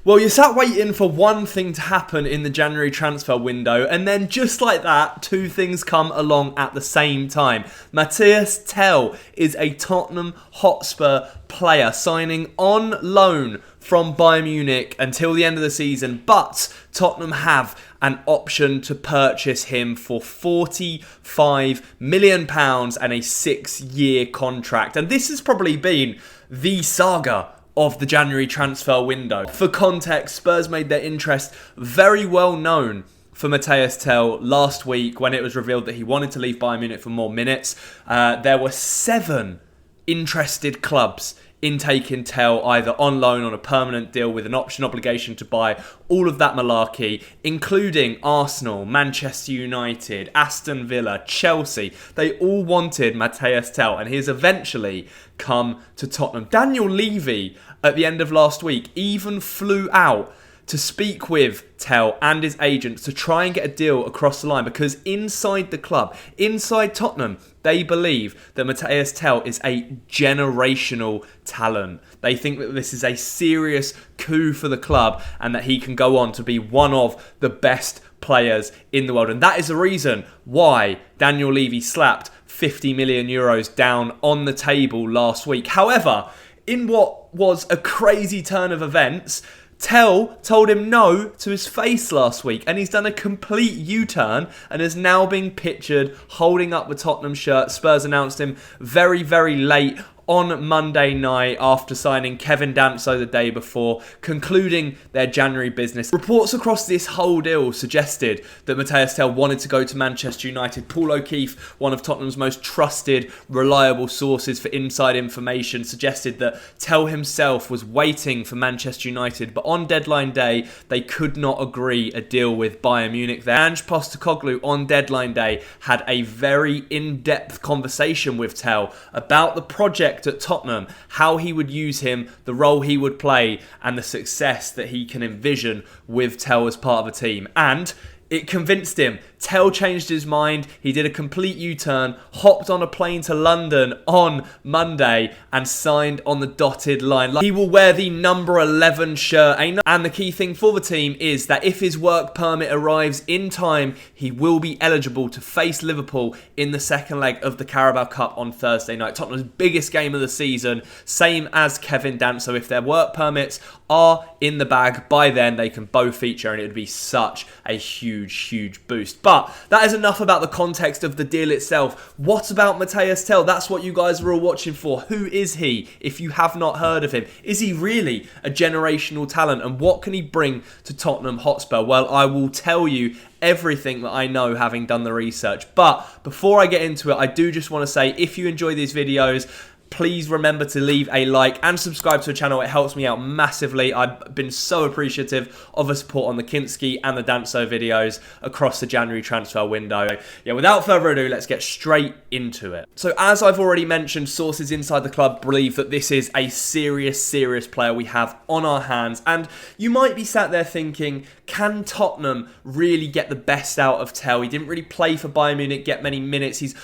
Well, you're sat waiting for one thing to happen in the January transfer window, and then just like that, two things come along at the same time. Matias Tel is a Tottenham Hotspur player signing on loan from Bayern Munich until the end of the season, but Tottenham have an option to purchase him for £45 million and a 6-year contract. And this has probably been the saga of the January transfer window. For context, Spurs made their interest very well known for Matias Tel last week when it was revealed that he wanted to leave Bayern Munich for more minutes. There were 7 interested clubs in taking Tel either on loan on a permanent deal with an option obligation to buy, all of that malarkey, including Arsenal, Manchester United, Aston Villa, Chelsea. They all wanted Matias Tel, and he has eventually come to Tottenham. Daniel Levy, at the end of last week, even flew out to speak with Tel and his agents to try and get a deal across the line, because inside the club, inside Tottenham, they believe that Matias Tel is a generational talent. They think that this is a serious coup for the club and that he can go on to be one of the best players in the world. And that is the reason why Daniel Levy slapped €50 million down on the table last week. However, in what was a crazy turn of events, Tel told him no to his face last week, and he's done a complete U-turn and is now being pictured holding up the Tottenham shirt. Spurs announced him very, very late on Monday night after signing Kevin Danso the day before, concluding their January business. Reports across this whole deal suggested that Matias Tel wanted to go to Manchester United. Paul O'Keefe, one of Tottenham's most trusted, reliable sources for inside information, suggested that Tel himself was waiting for Manchester United, but on deadline day, they could not agree a deal with Bayern Munich there. Ange Postecoglou on deadline day had a very in-depth conversation with Tel about the project at Tottenham, how he would use him, the role he would play, and the success that he can envision with Tel as part of a team. And it convinced him. Tel changed his mind. He did a complete U-turn, hopped on a plane to London on Monday and signed on the dotted line. He will wear the number 11 shirt. And the key thing for the team is that if his work permit arrives in time, he will be eligible to face Liverpool in the second leg of the Carabao Cup on Thursday night. Tottenham's biggest game of the season, same as Kevin Danso. If their work permits are in the bag by then, they can both feature, and it would be such a huge boost. But that is enough about the context of the deal itself. What about Matias Tel? That's what you guys are all watching for. Who is he, if you have not heard of him? Is he really a generational talent? And what can he bring to Tottenham Hotspur? Well, I will tell you everything that I know, having done the research. But before I get into it, I do just want to say, if you enjoy these videos, please remember to leave a like and subscribe to the channel. It helps me out massively. I've been so appreciative of the support on the Kinski and the Danso videos across the January transfer window. Yeah, without further ado, let's get straight into it. So as I've already mentioned, sources inside the club believe that this is a serious player we have on our hands. And you might be sat there thinking, can Tottenham really get the best out of Tel? He didn't really play for Bayern Munich, get many minutes. He's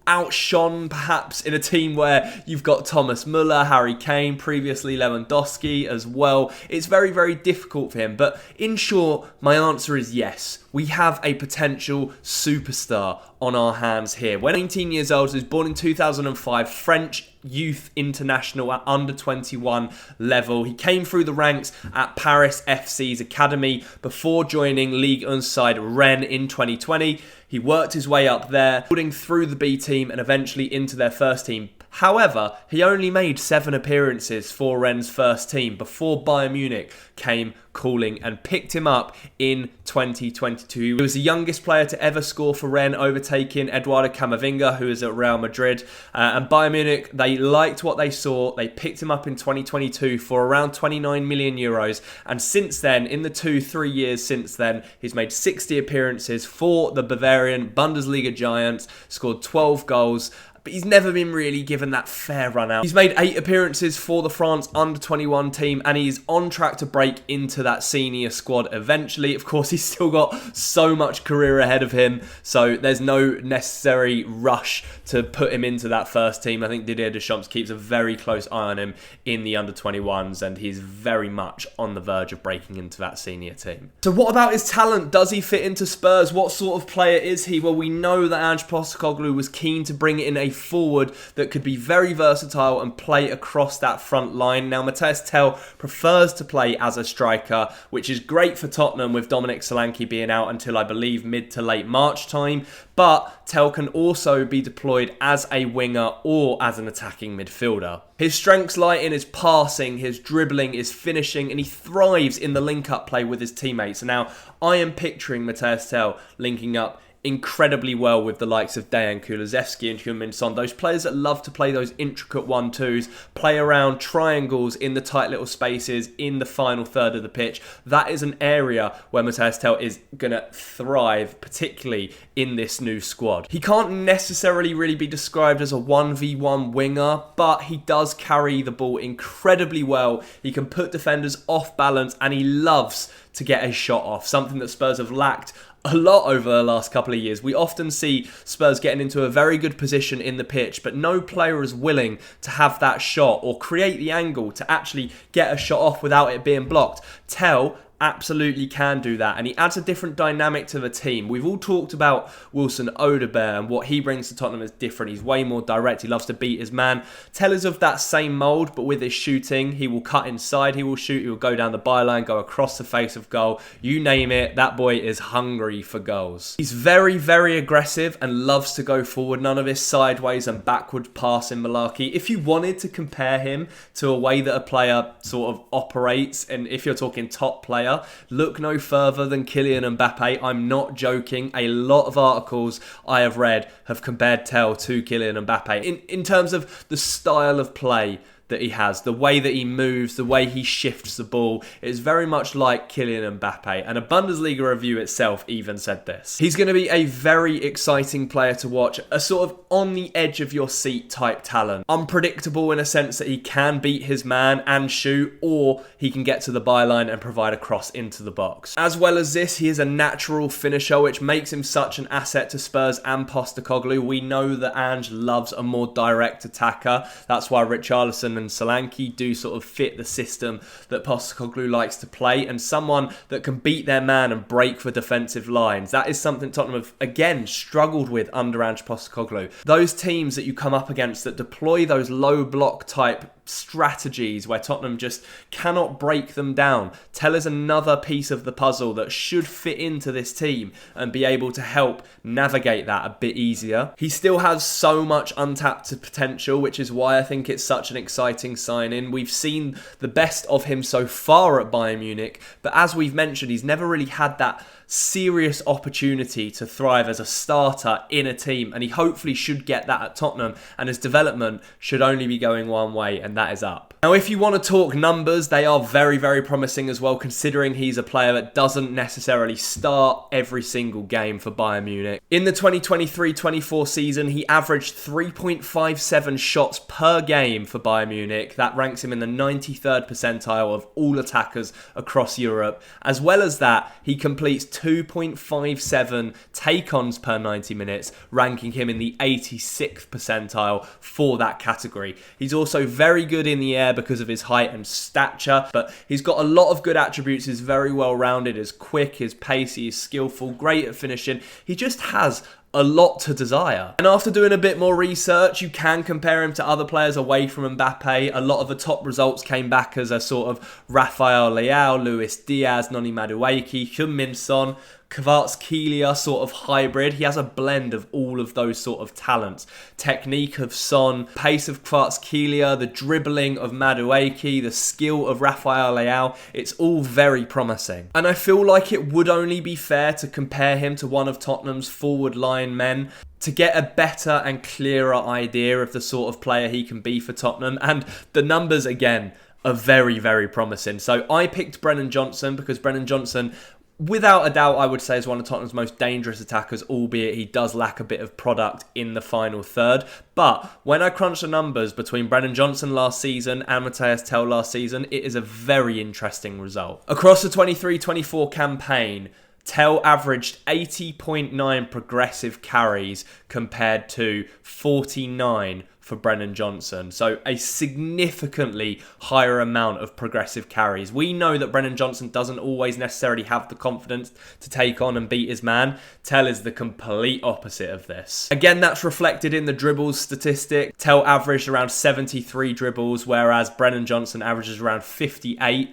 outshone perhaps in a team where you've got Thomas Muller, Harry Kane, previously Lewandowski as well. It's very difficult for him. But in short, my answer is yes. We have a potential superstar on our hands here. When 19 years old, he was born in 2005, French youth international at under 21 level. He came through the ranks at Paris FC's academy before joining Ligue 1 side Rennes in 2020. He worked his way up there, building through the B team and eventually into their first team. However, he only made 7 appearances for Rennes' first team before Bayern Munich came calling and picked him up in 2022. He was the youngest player to ever score for Rennes, overtaking Eduardo Camavinga, who is at Real Madrid. And Bayern Munich, they liked what they saw. They picked him up in 2022 for around €29 million. And since then, in the 2-3 years since then, he's made 60 appearances for the Bavarian Bundesliga giants, scored 12 goals, but he's never been really given that fair run out. He's made 8 appearances for the France under-21 team, and he's on track to break into that senior squad eventually. Of course, he's still got so much career ahead of him, so there's no necessary rush to put him into that first team. I think Didier Deschamps keeps a very close eye on him in the under-21s, and he's very much on the verge of breaking into that senior team. So what about his talent? Does he fit into Spurs? What sort of player is he? Well, we know that Ange Postecoglou was keen to bring in a forward that could be very versatile and play across that front line. Now, Matias Tel prefers to play as a striker, which is great for Tottenham with Dominic Solanke being out until, I believe, mid to late March time. But Tel can also be deployed as a winger or as an attacking midfielder. His strengths lie in his passing, his dribbling, his finishing, and he thrives in the link-up play with his teammates. Now, I am picturing Matias Tel linking up incredibly well with the likes of Dejan Kulusevski and Heung-min Son, those players that love to play those intricate 1-2s, play around triangles in the tight little spaces in the final third of the pitch. That is an area where Matias Tel is going to thrive, particularly in this new squad. He can't necessarily really be described as a 1v1 winger, but he does carry the ball incredibly well. He can put defenders off balance, and he loves to get a shot off, something that Spurs have lacked a lot over the last couple of years. We often see Spurs getting into a very good position in the pitch, but no player is willing to have that shot or create the angle to actually get a shot off without it being blocked. Tel absolutely can do that, and he adds a different dynamic to the team. We've all talked about Wilson Odobert, and what he brings to Tottenham is different. He's way more direct. He loves to beat his man. Tel is of that same mould, but with his shooting, he will cut inside, he will shoot, he will go down the byline, go across the face of goal. You name it, that boy is hungry for goals. He's very, very aggressive and loves to go forward. None of his sideways and backward passing malarkey. If you wanted to compare him to a way that a player sort of operates, and if you're talking top player, look no further than Kylian Mbappe. I'm not joking. A lot of articles I have read have compared Tel to Kylian Mbappe in terms of the style of play that he has, the way that he moves, the way he shifts the ball. It is very much like Kylian Mbappe, and a Bundesliga review itself even said this. He's going to be a very exciting player to watch, a sort of on the edge of your seat type talent. Unpredictable in a sense that he can beat his man and shoot, or he can get to the byline and provide a cross into the box. As well as this, he is a natural finisher, which makes him such an asset to Spurs and Postecoglou. We know that Ange loves a more direct attacker. That's why Richarlison and Solanke do sort of fit the system that Postecoglou likes to play, and someone that can beat their man and break for defensive lines. That is something Tottenham have, again, struggled with under Ange Postecoglou. Those teams that you come up against that deploy those low block type strategies where Tottenham just cannot break them down. Tel is another piece of the puzzle that should fit into this team and be able to help navigate that a bit easier. He still has so much untapped potential, which is why I think it's such an exciting sign-in. We've seen the best of him so far at Bayern Munich, but as we've mentioned, he's never really had that serious opportunity to thrive as a starter in a team, and he hopefully should get that at Tottenham, and his development should only be going one way, and that is up. Now, if you want to talk numbers, they are very, very promising as well, considering he's a player that doesn't necessarily start every single game for Bayern Munich. In the 2023-24 season, he averaged 3.57 shots per game for Bayern Munich. That ranks him in the 93rd percentile of all attackers across Europe. As well as that, he completes 2.57 take-ons per 90 minutes, ranking him in the 86th percentile for that category. He's also very good in the air because of his height and stature, but he's got a lot of good attributes. He's very well rounded, is quick, is pacey, is skillful, great at finishing. He just has a lot to desire. And after doing a bit more research, you can compare him to other players away from Mbappe. A lot of the top results came back as a sort of Rafael Leao, Luis Diaz, Noni Madueke, Heung-min Son, Kvaratskhelia sort of hybrid. He has a blend of all of those sort of talents. Technique of Son, pace of Kvaratskhelia, the dribbling of Madueke, the skill of Rafael Leao. It's all very promising. And I feel like it would only be fair to compare him to one of Tottenham's forward line men to get a better and clearer idea of the sort of player he can be for Tottenham. And the numbers, again, are very, very promising. So I picked Brennan Johnson because Brennan Johnson without a doubt, I would say is one of Tottenham's most dangerous attackers, albeit he does lack a bit of product in the final third. But when I crunch the numbers between Brennan Johnson last season and Matias Tel last season, it is a very interesting result. Across the 23-24 campaign, Tel averaged 80.9 progressive carries compared to 49 for Brennan Johnson. So a significantly higher amount of progressive carries. We know that Brennan Johnson doesn't always necessarily have the confidence to take on and beat his man. Tel is the complete opposite of this. Again, that's reflected in the dribbles statistic. Tel averaged around 73 dribbles, whereas Brennan Johnson averages around 58.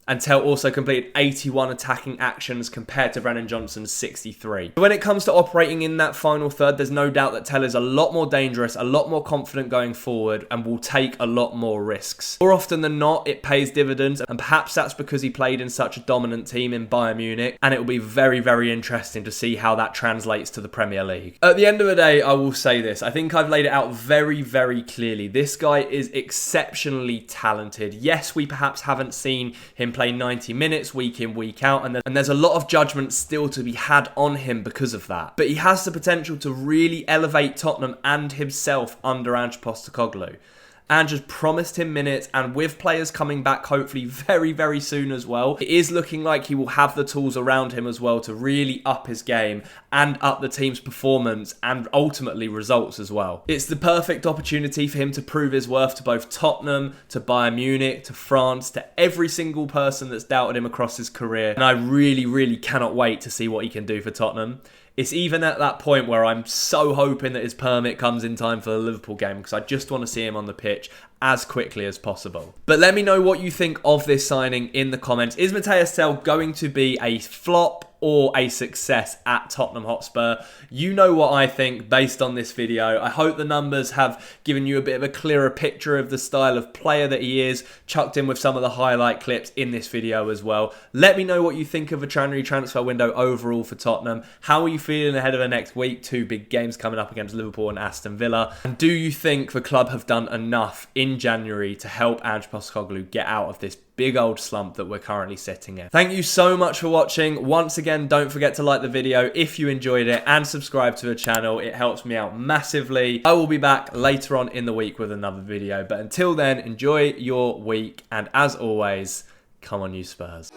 And Tel also completed 81 attacking actions compared to Brennan Johnson's 63. When it comes to operating in that final third, there's no doubt that Tel is a lot more dangerous, a lot more confident going forward, and will take a lot more risks. More often than not, it pays dividends, and perhaps that's because he played in such a dominant team in Bayern Munich, and it will be very, very interesting to see how that translates to the Premier League. At the end of the day, I will say this. I think I've laid it out very, very clearly. This guy is exceptionally talented. Yes, we perhaps haven't seen him play 90 minutes week in, week out, and there's a lot of judgment still to be had on him because of that. But he has the potential to really elevate Tottenham and himself under Ange Postecoglou. Ange has promised him minutes, and with players coming back hopefully very, very soon as well, it is looking like he will have the tools around him as well to really up his game and up the team's performance and ultimately results as well. It's the perfect opportunity for him to prove his worth to both Tottenham, to Bayern Munich, to France, to every single person that's doubted him across his career. And I really, really cannot wait to see what he can do for Tottenham. It's even at that point where I'm so hoping that his permit comes in time for the Liverpool game, because I just want to see him on the pitch as quickly as possible. But let me know what you think of this signing in the comments. Is Matias Tel going to be a flop or a success at Tottenham Hotspur? You know what I think based on this video. I hope the numbers have given you a bit of a clearer picture of the style of player that he is, chucked in with some of the highlight clips in this video as well. Let me know what you think of a January transfer window overall for Tottenham. How are you feeling ahead of the next week? 2 big games coming up against Liverpool and Aston Villa. And do you think the club have done enough in January to help Ange Postecoglou get out of this big old slump that we're currently sitting in? Thank you so much for watching. Once again, don't forget to like the video if you enjoyed it and subscribe to the channel. It helps me out massively. I will be back later on in the week with another video. But until then, enjoy your week. And as always, come on you Spurs.